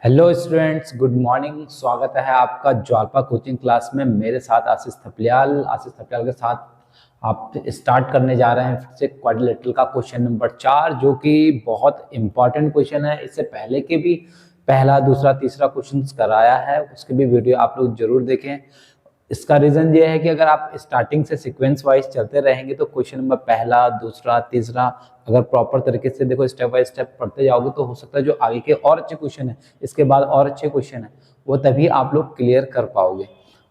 Hello students, good morning. स्वागत है आपका ज्वालपा कोचिंग क्लास में। मेरे साथ आशीष थपलियाल के साथ आप स्टार्ट करने जा रहे हैं फिर से क्वाड्रिलेटरल का क्वेश्चन नंबर 4, जो कि बहुत इंपॉर्टेंट क्वेश्चन है। इससे पहले के भी पहला, दूसरा, तीसरा क्वेश्चन कराया है, उसके भी वीडियो आप लोग जरूर देखें। इसका रीजन ये है कि अगर आप स्टार्टिंग से सीक्वेंस वाइज चलते रहेंगे तो क्वेश्चन नंबर पहला, दूसरा, तीसरा अगर प्रॉपर तरीके से देखो, स्टेप बाय स्टेप पढ़ते जाओगे तो हो सकता है जो आगे के और अच्छे क्वेश्चन है, इसके बाद और अच्छे क्वेश्चन है, वो तभी आप लोग क्लियर कर पाओगे।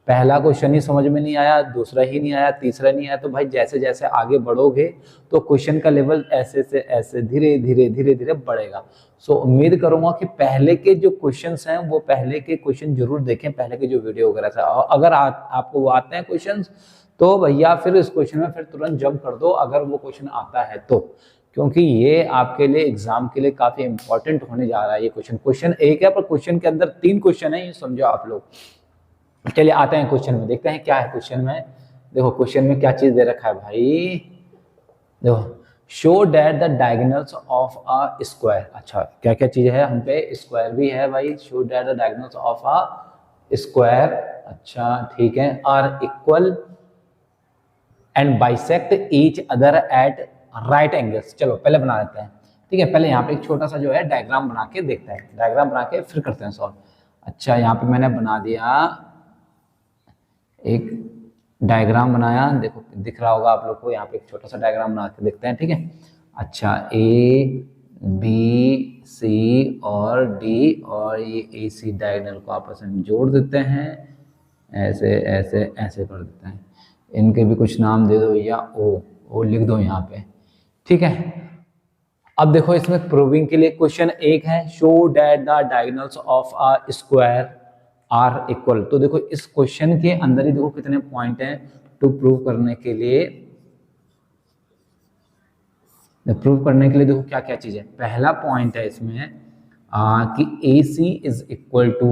पहला क्वेश्चन ही समझ में नहीं आया, दूसरा ही नहीं आया, तीसरा नहीं आया, तो भाई जैसे जैसे आगे बढ़ोगे तो क्वेश्चन का लेवल ऐसे से ऐसे धीरे धीरे धीरे धीरे बढ़ेगा। सो उम्मीद करूंगा कि पहले के जो क्वेश्चंस हैं वो पहले के क्वेश्चन जरूर देखें, पहले के जो वीडियो वगैरह था। और अगर आपको वो आते हैं क्वेश्चंस तो भैया फिर इस क्वेश्चन में फिर तुरंत जंप कर दो, अगर वो क्वेश्चन आता है तो, क्योंकि ये आपके लिए एग्जाम के लिए काफी इंपॉर्टेंट होने जा रहा है। ये क्वेश्चन एक है, पर क्वेश्चन के अंदर 3 क्वेश्चन है, ये समझो आप लोग। चलिए आते हैं क्वेश्चन में, देखते हैं क्या है क्वेश्चन में। देखो क्वेश्चन में क्या चीज दे रखा है भाई। देखो, show that the diagonals of a square. अच्छा, क्या क्या चीज है हम पे, स्क्वायर भी है भाई। Show that the diagonals of a square, अच्छा ठीक है, are equal and bisect each other at right angles. चलो पहले बना लेते हैं, ठीक है। पहले यहाँ पे एक छोटा सा जो है डायग्राम बना के देखते हैं, डायग्राम बना के फिर करते हैं सॉल्व। अच्छा, यहाँ पे मैंने बना दिया एक डायग्राम बनाया, देखो दिख रहा होगा आप लोग को। यहाँ पे एक छोटा सा डायग्राम बना के देखते हैं, ठीक है। अच्छा, ए बी सी और डी, और ये ए सी डायगोनल को आपस में जोड़ देते हैं, ऐसे ऐसे ऐसे कर देते हैं। इनके भी कुछ नाम दे दो, या ओ लिख दो यहाँ पे, ठीक है। अब देखो इसमें प्रूविंग के लिए क्वेश्चन एक है, show that the diagonals of a square are equal. तो देखो इस क्वेश्चन के अंदर ही देखो कितने पॉइंट हैं टू प्रूव करने के लिए। देखो क्या क्या चीज है। पहला पॉइंट है इसमें कि A C is equal to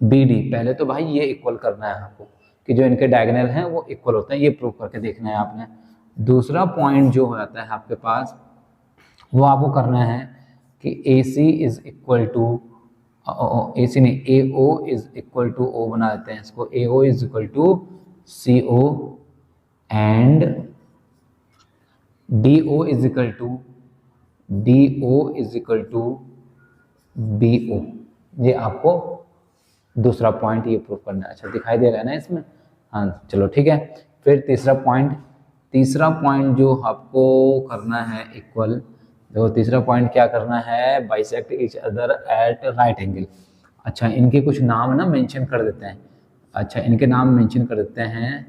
B D. पहले तो भाई ये इक्वल करना है आपको, कि जो इनके डायगोनल हैं वो इक्वल होते हैं, ये प्रूव करके देखना है आपने। दूसरा पॉइंट जो हो जाता है आपके पास, वो आपको करना है कि A C is equal to, A C नहीं, A O is equal to, O बना देते हैं इसको, A O is equal to C O and D O is equal to B O. ये आपको दूसरा पॉइंट ये प्रूव करना है। अच्छा दिखाई दे रहा है ना इसमें, हाँ चलो ठीक है। फिर तीसरा पॉइंट जो आपको करना है इक्वल, देखो तीसरा पॉइंट क्या करना है, bisect each other at right angle. अच्छा, इनके कुछ नाम ना मेंशन कर देते हैं। अच्छा, इनके नाम मेंशन कर देते हैं,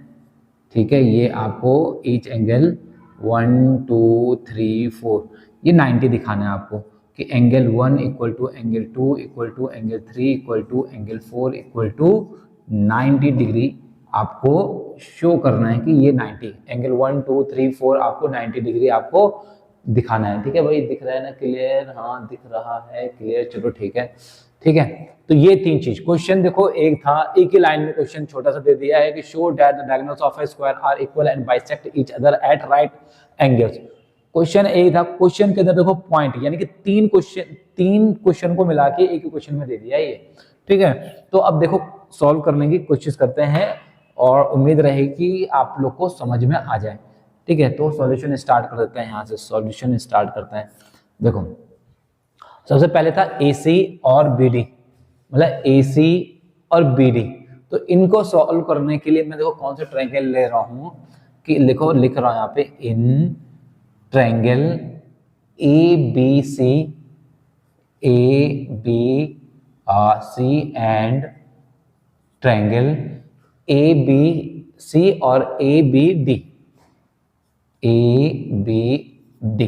ठीक है। ये आपको ईच एंगल 1 2 3 4 ये 90 दिखाना है आपको, कि angle 1 equal to angle 2 equal to angle 3 equal to angle 4 equal to 90 degree आपको शो करना है, कि ये 90 एंगल 1 2 3 4 आपको 90 डिग्री आपको दिखाना है, ठीक है भाई। दिख रहा है ना क्लियर? हाँ दिख रहा है क्लियर, चलो ठीक है, ठीक है। तो ये 3 चीज क्वेश्चन देखो, एक था, एक ही लाइन में क्वेश्चन छोटा सा दे दिया है कि show that the diagonals of a square are equal and bisect each other at right angles. Question एक था, क्वेश्चन के अंदर देखो पॉइंट, यानी कि 3 क्वेश्चन को मिला के एक ही क्वेश्चन में दे दिया ये, ठीक है। तो अब देखो सॉल्व करने की कोशिश करते हैं, और उम्मीद रहेगी कि आप लोग को समझ में आ जाए, ठीक है। तो सॉल्यूशन स्टार्ट कर देते हैं, यहाँ से सॉल्यूशन स्टार्ट करते हैं। देखो सबसे पहले था ए सी और बी डी, मतलब ए सी और बी डी। तो इनको सॉल्व करने के लिए मैं देखो कौन से ट्रायंगल ले रहा हूं, कि लिख रहा हूं यहाँ पे, in triangle A B C and triangle A B C और A B D.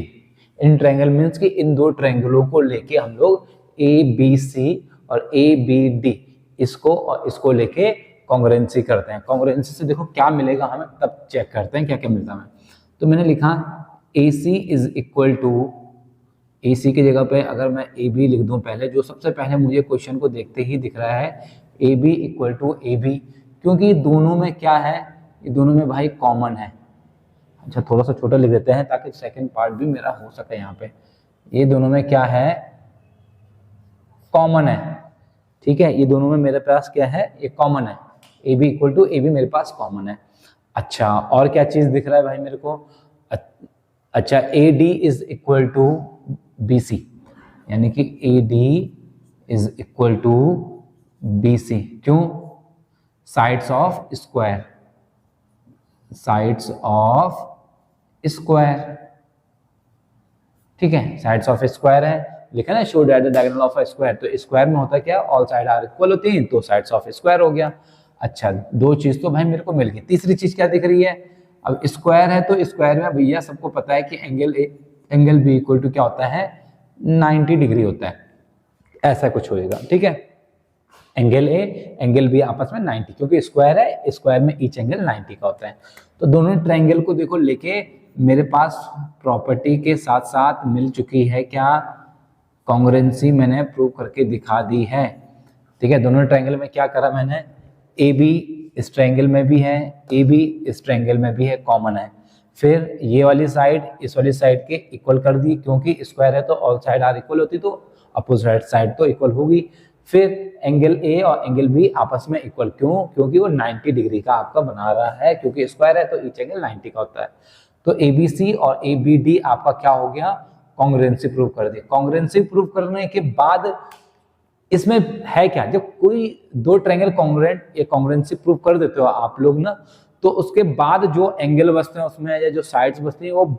In triangle means कि इन 2 ट्रायंगलों को लेके हम लोग ए बी सी और ए बी डी, इसको और इसको लेके कॉन्ग्रुएंसी करते हैं। कॉन्ग्रुएंसी से देखो क्या मिलेगा हमें, तब चेक करते हैं क्या क्या मिलता है हमें। तो मैंने लिखा ए C is equal to, A सी की जगह पे अगर मैं ए बी लिख दूं पहले, जो सबसे पहले मुझे क्वेश्चन को देखते ही दिख रहा है, A B equal to A B, क्योंकि दोनों में क्या है, ये दोनों में भाई कॉमन है। अच्छा थोड़ा सा छोटा लिख देते हैं ताकि सेकंड पार्ट भी मेरा हो सके यहाँ पे। ये दोनों में क्या है, कॉमन है, ठीक है, ये दोनों में मेरे पास क्या है, ये कॉमन है, A B equal to A B मेरे पास कॉमन है। अच्छा और क्या चीज दिख रहा है भाई मेरे को, अच्छा A D is equal to B C, यानी कि A D is equal to B C, क्यों, sides of square, sides of square, ठीक है, साइड्स ऑफ स्क्वायर है, लिखा ना show that the diagonal of a square, तो स्क्वायर में होता है क्या, ऑल साइड आर इक्वल होती हैं, तो साइड्स ऑफ स्क्वायर हो गया। अच्छा दो चीज तो भाई मेरे को मिल गई, तीसरी चीज क्या दिख रही है, अब स्क्वायर है तो स्क्वायर में भैया सबको पता है कि angle A angle B equal to क्या होता है, 90 डिग्री होता है, ऐसा कुछ होएगा, ठीक है, एंगल ए एंगल बी आपस में 90, क्योंकि स्क्वायर है, स्क्वायर में ईच एंगल 90 का होता है। तो दोनों ट्रायंगल को देखो लेके मेरे पास प्रॉपर्टी के साथ साथ मिल चुकी है क्या, कॉन्ग्रुएंसी मैंने प्रूव करके दिखा दी है, ठीक है, दोनों ट्रायंगल में क्या करा मैंने, ए बी इस ट्रायंगल में भी है, ए बी इस ट्रायंगल में भी है, कॉमन है, फिर ये वाली साइड इस वाली साइड के इक्वल कर दी, क्योंकि स्क्वायर है तो ऑल साइड आर इक्वल होती, तो अपोजिट साइड तो इक्वल होगी, फिर एंगल ए और एंगल बी आपस में इक्वल, क्यों, क्योंकि वो 90 डिग्री का आपका बना रहा है, क्योंकि स्क्वायर है तो ईच एंगल 90 का होता है, तो ए बी सी और ए बी डी आपका क्या हो गया, कॉन्ग्रुएंसी प्रूव कर दी। कॉन्ग्रुएंसी प्रूव करने के बाद इसमें है क्या, जब कोई दो ट्रायंगल कॉन्ग्रुएंट या कॉन्ग्रुएंसी प्रूव कर देते हो आप लोग ना, तो उसके बाद जो एंगल बचते हैं उसमें या जो साइड्स बचती हैं वो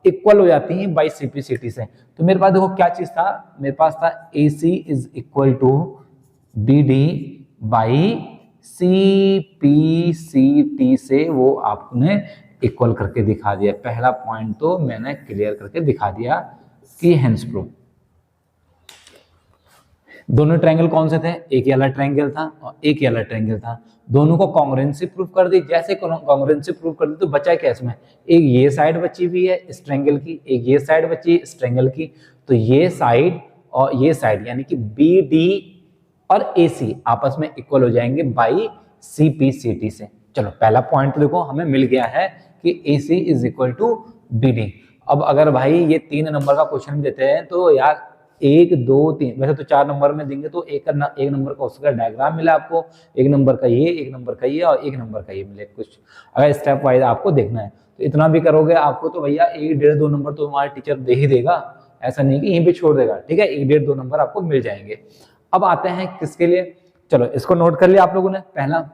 इक्वल हो जाती हैं बाई सीपीसीटी से। तो मेरे पास देखो क्या चीज था, मेरे पास था A C is equal to B D by C P C T से, वो आपने इक्वल करके दिखा दिया। पहला पॉइंट तो मैंने क्लियर करके दिखा दिया कि हेंस प्रूफ। दोनों ट्रायंगल कौन से थे, एक वाला ट्रायंगल था और एक वाला ट्रायंगल था, दोनों को कॉन्ग्रुएंसी प्रूफ कर दी। जैसे कॉन्ग्रुएंसी प्रूफ कर दी तो बचा क्या इसमें, एक ये साइड बची हुई है इस ट्रायंगल की, एक ये साइड बची है इस ट्रायंगल की, तो ये साइड और ये साइड यानी कि बी डी और ए सी आपस में इक्वल हो जाएंगे by C P C T से। चलो पहला पॉइंट तो देखो हमें मिल गया है कि A C is equal to B D. अब अगर भाई ये 3 नंबर का क्वेश्चन देते हैं तो यार 1 2 3 वैसे तो 4 नंबर में देंगे, तो एक नंबर का उसका डायग्राम मिला आपको, एक नंबर का ये, एक नंबर का ये और एक नंबर का ये मिले कुछ, अगर स्टेप वाइज आपको देखना है तो इतना भी करोगे आपको तो भैया 1 1.5 2 नंबर तो हमारा टीचर दे ही देगा, ऐसा नहीं कि यहीं पे छोड़ देगा, ठीक है, 1 1.5 2 नंबर आपको मिल जाएंगे। अब आते हैं किसके लिए, चलो इसको नोट कर लिया आप लोगों ने, पहला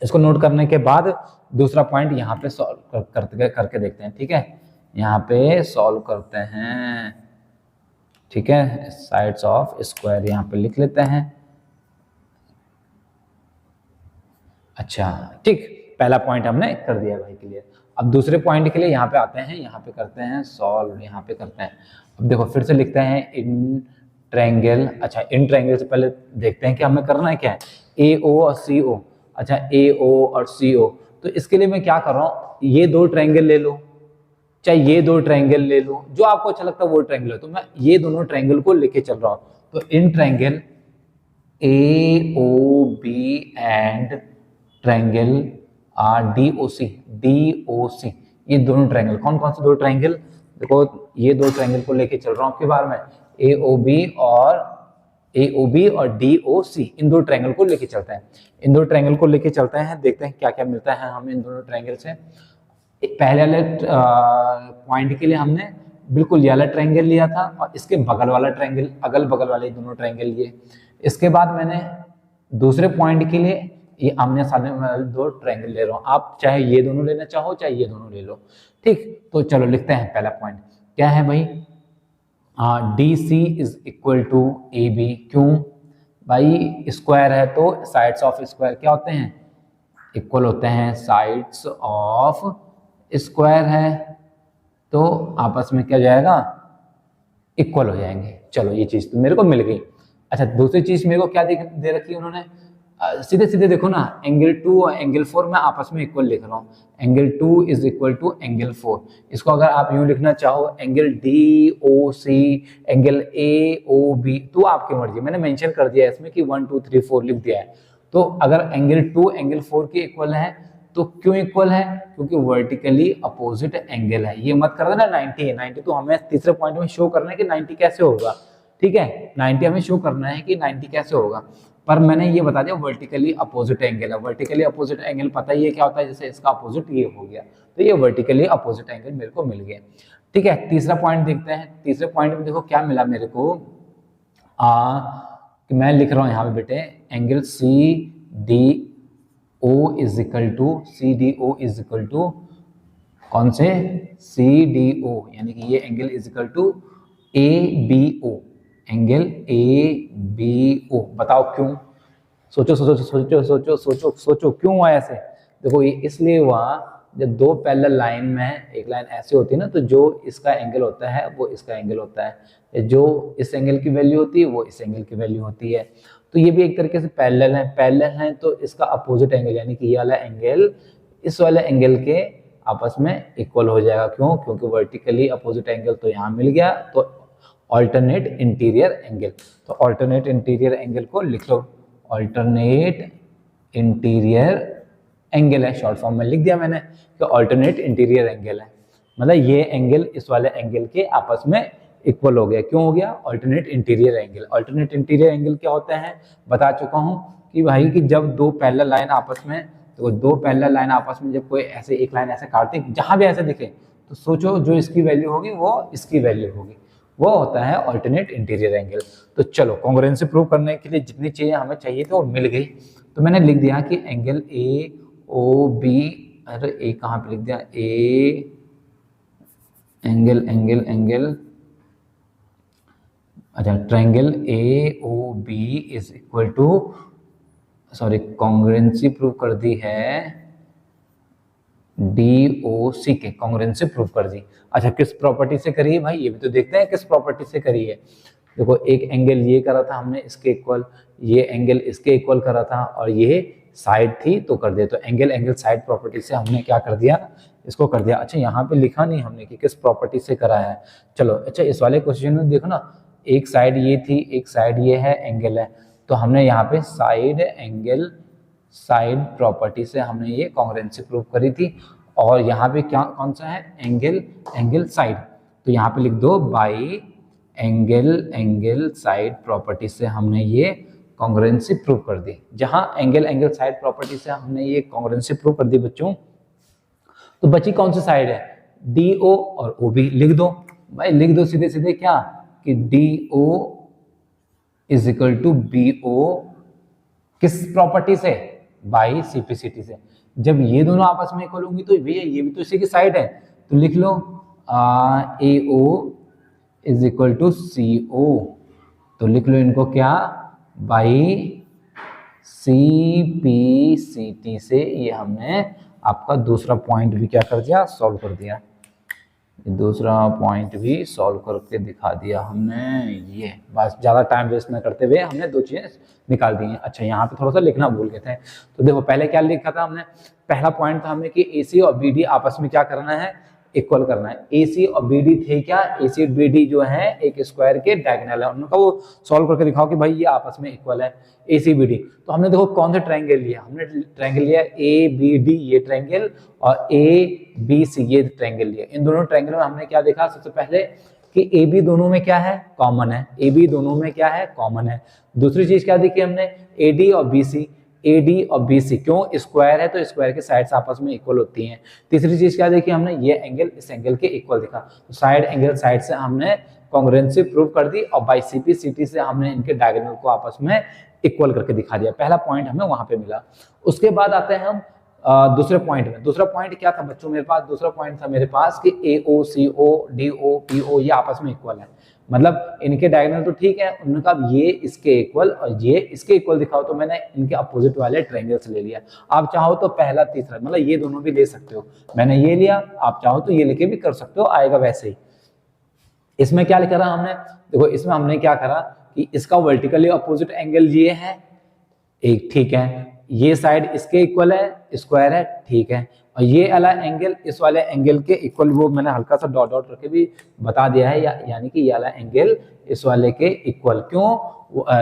इसको नोट करने के बाद दूसरा पॉइंट यहाँ पे सॉल्व करके देखते हैं, ठीक है, यहाँ पे सॉल्व करते हैं, ठीक है, साइड्स ऑफ स्क्वायर यहाँ पे लिख लेते हैं। अच्छा ठीक, पहला पॉइंट हमने कर दिया भाई क्लियर। अब दूसरे पॉइंट के लिए यहाँ पे आते हैं, यहाँ पे करते हैं सॉल्व, यहाँ पे करते हैं। अब देखो फिर से लिखते हैं इन ट्रायंगल, अच्छा इन ट्रायंगल से पहले देखते हैं कि हमें करना है क्या है, ए ओ और सी ओ। अच्छा ए ओ और सी ओ, तो इसके लिए मैं क्या कर रहा हूँ, ये 2 ट्रायंगल ले लो, चाहे ये 2 ट्रायंगल ले लो, जो आपको अच्छा लगता है वो ट्रायंगल है, तो मैं ये दोनों ट्रायंगल को लेके चल रहा हूँ। तो in triangle A O B and triangle D O C, ये दोनों ट्रायंगल, कौन कौन से 2 ट्रायंगल, देखो ये 2 ट्रायंगल को लेके चल रहा हूँ आपके बार में, ए ओ बी और डी ओ सी, इन 2 ट्रायंगल को लेके चलते हैं, इन 2 ट्रायंगल को लेके चलते हैं, देखते हैं क्या क्या मिलता है हमें इन दोनों ट्रायंगल से। पहले वाले पॉइंट के लिए हमने बिल्कुल ये वाला ट्रायंगल लिया था और इसके बगल वाला ट्रायंगल, अगल बगल वाले दोनों ट्रायंगल लिए। इसके बाद मैंने दूसरे पॉइंट के लिए ये आमने सामने वाले 2 ट्रायंगल ले रहा हूँ, आप चाहे ये दोनों लेना चाहो चाहे ये दोनों ले लो, ठीक। तो चलो लिखते हैं पहला पॉइंट क्या है भाई, D C is equal to A B, क्यों भाई स्क्वायर है तो साइड्स ऑफ स्क्वायर क्या होते हैं, इक्वल होते हैं, साइड्स ऑफ स्क्वायर है तो आपस में क्या जाएगा, इक्वल हो जाएंगे। चलो ये चीज तो मेरे को मिल गई। अच्छा दूसरी चीज मेरे को क्या दे रखी है उन्होंने, सीधे सीधे देखो ना, एंगल 2 और एंगल 4 मैं आपस में इक्वल लिख रहा हूँ, angle 2 is equal to angle 4। इसको अगर आप यूं लिखना चाहो angle D O C, angle A O B, तो आपकी मर्जी, मैंने मेंशन कर दिया है इसमें कि 1 2 3 4 लिख दिया है। तो अगर एंगल 2 एंगल 4 के इक्वल है तो क्यों इक्वल है, क्योंकि वर्टिकली अपोजिट एंगल है। ये मत कर देना 90 है, 90 तो हमें तीसरे पॉइंट में शो करना है कि 90 कैसे होगा, ठीक है। 90 हमें शो करना है कि 90 कैसे होगा, पर मैंने ये बता दिया वर्टिकली अपोजिट एंगल है। वर्टिकली अपोजिट एंगल पता ही है क्या होता है, जैसे इसका अपोजिट ये हो गया, तो ये वर्टिकली अपोजिट एंगल मेरे को मिल गया। ठीक है, तीसरा पॉइंट देखते हैं। तीसरे पॉइंट में देखो क्या मिला मेरे को, कि मैं लिख रहा हूँ यहाँ पे बेटे, angle C D O is equal to, C D O is equal to कौन से, सी डी ओ, यानी कि ये angle is equal to A B O, angle A B O. बताओ क्यों, सोचो सोचो सोचो सोचो सोचो सोचो क्यों हुआ ऐसे। देखो ये इसलिए हुआ, जब दो पैरेलल लाइन में एक लाइन ऐसे होती है ना, तो जो इसका एंगल होता है वो इसका एंगल होता है, जो इस एंगल की वैल्यू होती है वो इस एंगल की वैल्यू होती है। तो ये भी एक तरीके से पैरेलल है, पैरेलल है तो इसका अपोजिट एंगल यानी कि ये वाला एंगल इस वाले एंगल के आपस में इक्वल हो जाएगा। क्यों, क्योंकि वर्टिकली अपोजिट एंगल तो यहाँ मिल गया, तो ऑल्टरनेट इंटीरियर एंगल, तो ऑल्टरनेट इंटीरियर एंगल को लिख लो, ऑल्टरनेट इंटीरियर एंगल है, शॉर्ट फॉर्म में लिख दिया मैंने कि ऑल्टरनेट इंटीरियर एंगल है, मतलब ये एंगल इस वाले एंगल के आपस में इक्वल हो गया। क्यों हो गया, alternate interior angle. Alternate interior angle क्या होता है, बता चुका हूं कि भाई कि जब दो पैरेलल लाइन आपस में, तो दो पैरेलल लाइन आपस में जब कोई ऐसे एक लाइन ऐसे काटती, जहां भी ऐसे दिखे तो सोचो जो इसकी वैल्यू होगी वो इसकी वैल्यू होगी, वो होता है ऑल्टरनेट इंटीरियर एंगल। तो चलो कॉन्ग्रुएंसी प्रूव करने के लिए जितनी चीजें हमें चाहिए थी वो मिल गई, तो मैंने लिख दिया कि एंगल ए ओ बी, अरे ए कहाँ पे लिख दिया, ए एंगल एंगल एंगल, अच्छा triangle A O B is equal to, sorry congruency prove कर दी है डी ओ सी के, कॉन्ग्रुएंसी प्रूव कर दी। अच्छा किस प्रॉपर्टी से करी है भाई, ये भी तो देखते हैं किस प्रॉपर्टी से करी है। देखो एक एंगल ये करा था हमने इसके इक्वल, ये एंगल इसके इक्वल करा था, और ये साइड थी तो कर दिया, तो एंगल एंगल साइड प्रॉपर्टी से हमने क्या कर दिया, इसको कर दिया। अच्छा यहाँ पे लिखा नहीं हमने कि किस प्रॉपर्टी से करा है। चलो अच्छा इस वाले क्वेश्चन में देखो ना, एक साइड ये थी एक साइड ये है, एंगल है, तो हमने यहाँ पे साइड एंगल साइड प्रॉपर्टी से हमने ये कॉन्ग्रुएंसी प्रूव करी थी। और यहाँ पे क्या कौन सा है, एंगल एंगल साइड, तो यहाँ पे लिख दो by angle angle side property से हमने ये कॉन्ग्रुएंसी प्रूव कर दी। जहां एंगल एंगल साइड प्रॉपर्टी से हमने ये कॉन्ग्रुएंसी प्रूव कर दी बच्चों, तो बची कौन सी साइड है, डी ओ और ओ बी। लिख दो भाई, लिख दो सीधे सीधे क्या, कि D O is equal to B O, किस प्रॉपर्टी से, बाई सीपीसीटी से। जब ये दोनों आपस में इक्वल होंगी तो भैया ये भी तो इसी की साइड है, तो लिख लो A O is equal to C O, तो लिख लो इनको क्या, by C P C T से ये हमने आपका दूसरा पॉइंट भी क्या कर दिया, सॉल्व कर दिया। दूसरा पॉइंट भी सॉल्व करके दिखा दिया हमने, ये बस ज़्यादा टाइम वेस्ट न करते हुए हमने दो चीज़ें निकाल दी हैं। अच्छा यहाँ पे थोड़ा सा लिखना भूल गए थे, तो देखो पहले क्या लिखा था हमने, पहला पॉइंट था हमें कि AC और BD आपस में क्या करना है, इक्वल करना है। AC और BD थे क्या, AC और BD जो है एक स्क्वायर के डायगोनल है, उनका वो सॉल्व करके दिखाओ कि भाई ये आपस में इक्वल है AC BD। तो हमने देखो कौन सा ट्रायंगल लिया, हमने ट्रायंगल लिया ABD ये ट्रायंगल, और ABC ये ट्रायंगल लिया। इन दोनों ट्रायंगल में हमने क्या देखा, सबसे पहले कि AB दोनों में क्या है, कॉमन है, AB दोनों में क्या है, कॉमन है। दूसरी चीज क्या देखी हमने, AD और BC, AD और BC क्यों, स्क्वायर है तो स्क्वायर के साइड्स आपस में इक्वल होती हैं। तीसरी चीज क्या देखी हमने, ये एंगल इस एंगल के इक्वल दिखा, तो साइड एंगल साइड से हमने कॉन्ग्रुएंसी प्रूव कर दी, और बाई CP/CT से हमने इनके डायगोनल को आपस में इक्वल करके दिखा दिया। पहला पॉइंट हमें वहां पे मिला। उसके बाद आते हैं हम दूसरे पॉइंट में। दूसरा पॉइंट क्या था बच्चों मेरे पास, दूसरा पॉइंट था मेरे पास कि AO CO DO PO ये आपस में इक्वल है, मतलब इनके डायगोनल तो ठीक है, उन्होंने कहा ये इसके इक्वल और ये इसके इक्वल दिखाओ, तो मैंने इनके अपोजिट वाले ट्रायंगल से ले लिया। आप चाहो तो पहला तीसरा मतलब ये दोनों भी ले सकते हो, मैंने ये लिया, आप चाहो तो ये लेके भी कर सकते हो, आएगा वैसे ही। इसमें क्या लिखा रहा हमने, देखो इसमें हमने क्या करा कि इसका वर्टिकली अपोजिट एंगल ये है एक, ठीक है, ये साइड इसके इक्वल है, स्क्वायर है, ठीक है, और ये वाला एंगल इस वाले एंगल के इक्वल, वो मैंने हल्का सा डॉट डॉट करके भी बता दिया है, यानी कि ये वाला एंगल इस वाले के इक्वल। क्यों,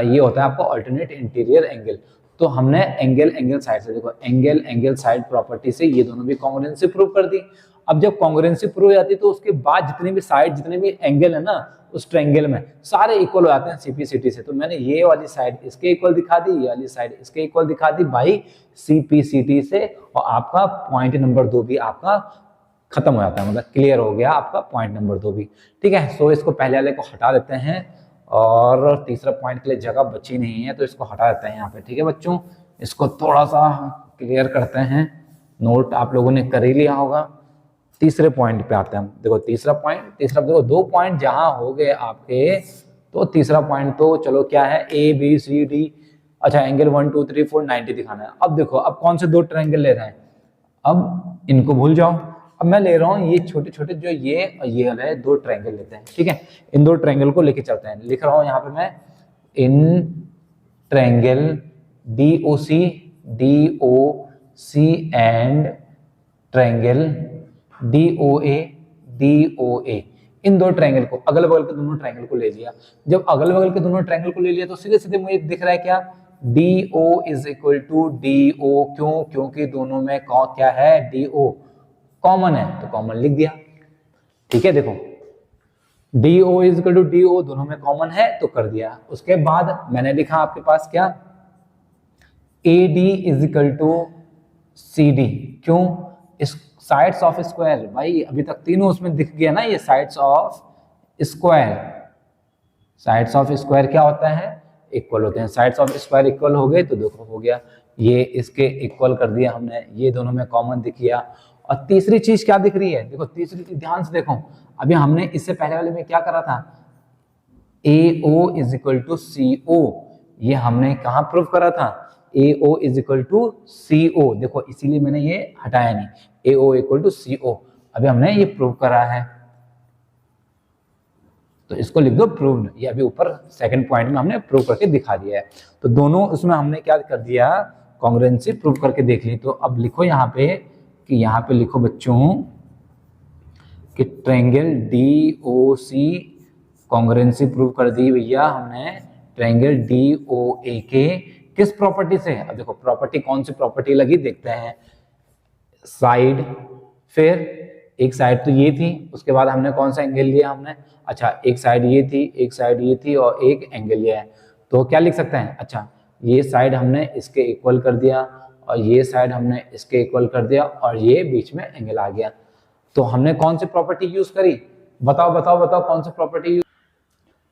ये होता है आपका अल्टरनेट इंटीरियर एंगल। तो हमने एंगल एंगल साइड से, देखो एंगल एंगल साइड प्रॉपर्टी से ये दोनों भी कॉन्ग्रुएंसी प्रूव कर दी। अब जब कॉन्ग्रुएंसी प्रूव हो जाती है तो उसके बाद जितने भी साइड, जितने भी एंगल है ना उस ट्रायंगल में, सारे इक्वल हो जाते हैं सीपीसीटी से। तो मैंने ये वाली साइड इसके इक्वल दिखा दी, ये वाली साइड इसके इक्वल दिखा दी बाई सीपीसीटी से, और आपका पॉइंट नंबर 2 भी आपका खत्म हो जाता है, मतलब क्लियर हो गया आपका पॉइंट नंबर 2 भी। ठीक है, सो इसको पहले वाले को हटा देते हैं, और तीसरा पॉइंट के लिए जगह बची नहीं है तो इसको हटा देते हैं यहाँ पे। ठीक है बच्चों, इसको थोड़ा सा क्लियर करते हैं, नोट आप लोगों ने कर ही लिया होगा। तीसरे पॉइंट पे आते हैं हम। देखो तीसरा पॉइंट, देखो 2 पॉइंट जहां हो गए आपके, तो तीसरा पॉइंट तो चलो क्या है, ए बी सी डी, अच्छा एंगल 1 2 3 4 90 दिखाना है। अब देखो अब कौन से 2 ट्रायंगल ले रहे हैं, अब इनको भूल जाओ, अब मैं ले रहा हूँ ये छोटे छोटे जो ये और ये वाले 2 ट्रायंगल लेते हैं। ठीक है, इन 2 ट्रायंगल को लेके चलते हैं। लिख रहा हूँ यहाँ पे मैं, in triangle DOC and triangle DOA, in 2 triangle को, अगल बगल के दोनों ट्रायंगल को ले लिया। जब अगल बगल के दोनों ट्रायंगल को ले लिया तो सीधे सीधे मुझे दिख रहा है क्या, DO is equal to DO। क्यों? क्योंकि दोनों में क्या है, DO कॉमन है, तो कॉमन लिख दिया। ठीक है, देखो DO is equal to DO दोनों में कॉमन है तो कर दिया। उसके बाद मैंने लिखा आपके पास क्या, AD is equal to CD। क्यों? इस साइड्स ऑफ स्क्वायर, भाई अभी तक तीनों उसमें दिख गया ना, ये sides of square, sides of square क्या होता है, इक्वल होते हैं। साइड्स ऑफ स्क्वायर इक्वल हो गए तो देखो हो गया, ये इसके इक्वल कर दिया हमने, ये दोनों में कॉमन दिख गया। और तीसरी चीज क्या दिख रही है, देखो तीसरी चीज ध्यान से देखो, अभी हमने इससे पहले वाले में क्या करा था, AO is equal to CO, ये हमने कहाँ प्रूव करा था, AO is equal to CO। देखो इसीलिए मैंने ये हटाया नहीं, AO इक्वल टू CO, अभी हमने ये प्रूव करा है तो इसको लिख दो प्रूव्ड। ये अभी ऊपर सेकंड पॉइंट में हमने प्रूव करके दिखा दिया है। तो दोनों उसमें हमने क्या कर दिया, कॉन्ग्रुएंसी प्रूव करके देख ली। तो अब लिखो यहाँ पे कि यहाँ पे लिखो बच्चों कि ट्रायंगल DOC कॉन्ग्रुएंसी प्रूव कर दी भैया हमने ट्रायंगल DOA के किस प्रॉपर्टी से। अब देखो प्रॉपर्टी कौन सी प्रॉपर्टी लगी देखते हैं, साइड, फिर एक साइड तो ये थी, उसके बाद हमने कौन सा एंगल लिया हमने, अच्छा एक साइड ये थी, एक साइड ये थी और एक एंगल ये है। तो क्या लिख सकते हैं, अच्छा ये साइड हमने इसके इक्वल कर दिया और ये साइड हमने इसके इक्वल कर दिया और ये बीच में एंगल आ गया। तो हमने कौन सी प्रॉपर्टी यूज करी, बताओ बताओ बताओ कौन सी प्रॉपर्टी,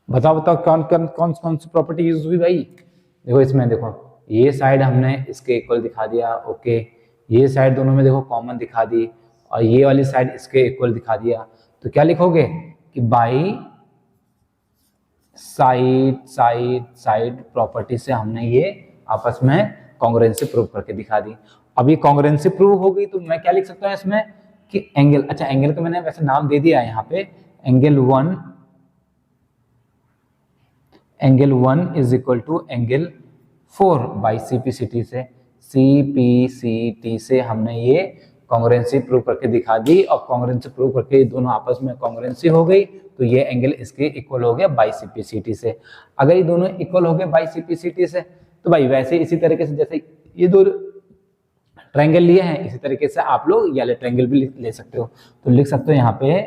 बताओ बताओ कौन सी प्रॉपर्टी यूज हुई भाई। देखो इसमें देखो ये साइड हमने इसके इक्वल दिखा दिया, ओके, ये साइड दोनों में देखो कॉमन दिखा दी और ये वाली साइड इसके इक्वल दिखा दिया। तो क्या लिखोगे कि बाई साइड प्रॉपर्टी से हमने ये आपस में कॉन्ग्रुएंसी प्रूव करके दिखा दी। अब ये कॉन्ग्रुएंसी प्रूव हो गई तो मैं क्या लिख सकता हूँ इसमें कि एंगल, अच्छा एंगल का मैंने वैसे नाम दे दिया है यहाँ पे, angle 1 is equal to angle 4 by CPCT से हमने ये कॉन्ग्रुएंसी प्रूव करके दिखा दी। और कॉन्ग्रुएंसी प्रूव करके दोनों आपस में कॉन्ग्रुएंसी हो गई तो ये एंगल इसके इक्वल हो गया बाई CPCT से। अगर ये दोनों इक्वल हो गए बाई CPCT से तो भाई वैसे इसी तरीके से जैसे ये 2 ट्रायंगल लिए हैं इसी तरीके से आप लोग ये वाले ट्रायंगल भी ले सकते हो। तो लिख सकते हो यहाँ पे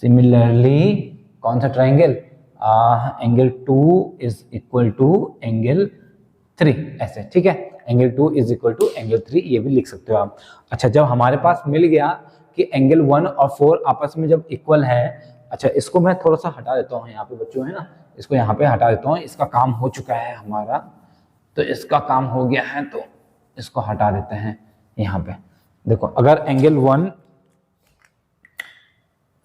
सिमिलरली कौन सा triangle, angle 2 is equal to angle 3, ऐसे ठीक है, angle 2 is equal to angle 3 ये भी लिख सकते हो आप। अच्छा जब हमारे पास मिल गया कि एंगल 1 और 4 आपस में जब इक्वल है, अच्छा इसको मैं थोड़ा सा हटा देता हूँ यहाँ पे बच्चों, है ना, इसको यहाँ पे हटा देता हूँ, इसका काम हो चुका है हमारा, तो इसका काम हो गया है तो इसको हटा देते हैं यहाँ पे। देखो अगर एंगल 1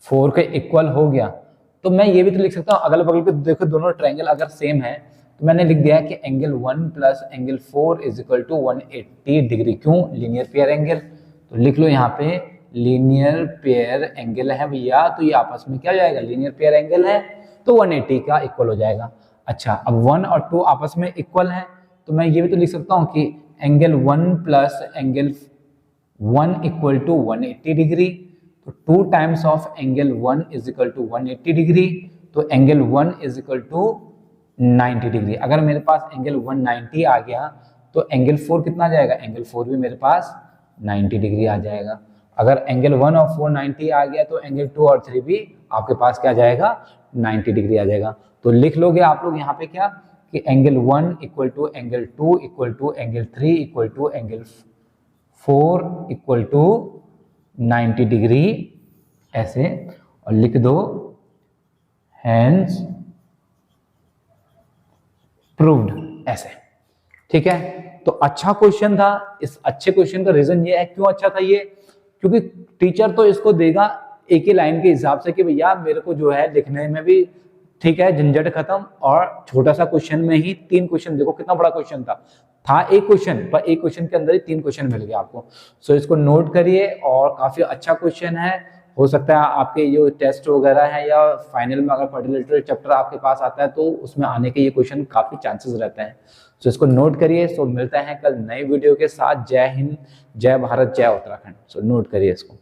4 के इक्वल हो गया तो मैं ये भी तो लिख सकता हूँ अगल बगल के देखो दोनों ट्रायंगल अगर सेम है तो मैंने लिख दिया कि angle 1 plus angle 4 is equal to 180 degree. क्यों, लीनियर पेयर एंगल, तो लिख लो यहाँ पे लीनियर पेयर एंगल है भैया, तो ये आपस में क्या हो जाएगा, लीनियर पेयर एंगल है तो 180 का इक्वल हो जाएगा। अच्छा अब 1 और 2 आपस में इक्वल है तो मैं ये भी तो लिख सकता हूँ कि angle 1 plus angle 1 equal to 180 degree, तो 2 times of angle 1 is equal to 180 degree, तो angle 1 is equal to 90 degree. अगर मेरे पास एंगल 190 आ गया तो एंगल 4 कितना आ जाएगा, एंगल 4 भी मेरे पास 90 डिग्री आ जाएगा। अगर एंगल 1 और 4 90 आ गया तो एंगल 2 और 3 भी आपके पास क्या आ जाएगा, 90 डिग्री आ जाएगा। तो लिख लोगे आप लोग यहाँ पे क्या कि angle 1 equal to angle 2 equal to angle 3 equal to angle 4 equal to 90 degree, ऐसे, और लिख दो हैंस प्रूव्ड, ऐसे। ठीक है, तो अच्छा क्वेश्चन था। इस अच्छे क्वेश्चन का रीजन ये है, क्यों अच्छा था ये, क्योंकि टीचर तो इसको देगा एक ही लाइन के हिसाब से कि भैया मेरे को जो है लिखने में भी ठीक है, झंझट खत्म, और छोटा सा क्वेश्चन में ही 3 क्वेश्चन, देखो कितना बड़ा क्वेश्चन था एक क्वेश्चन, पर एक क्वेश्चन के अंदर ही 3 क्वेश्चन मिल गए आपको। सो इसको नोट करिए, और काफी अच्छा क्वेश्चन है। हो सकता है आपके जो टेस्ट वगैरह है या फाइनल में अगर क्वाड्रिलेटरल चैप्टर आपके पास आता है तो उसमें आने के ये क्वेश्चन काफी चांसेस रहते हैं। सो इसको नोट करिए। सो मिलते हैं कल नई वीडियो के साथ। जय हिंद, जय भारत, जय उत्तराखंड। सो नोट करिए इसको।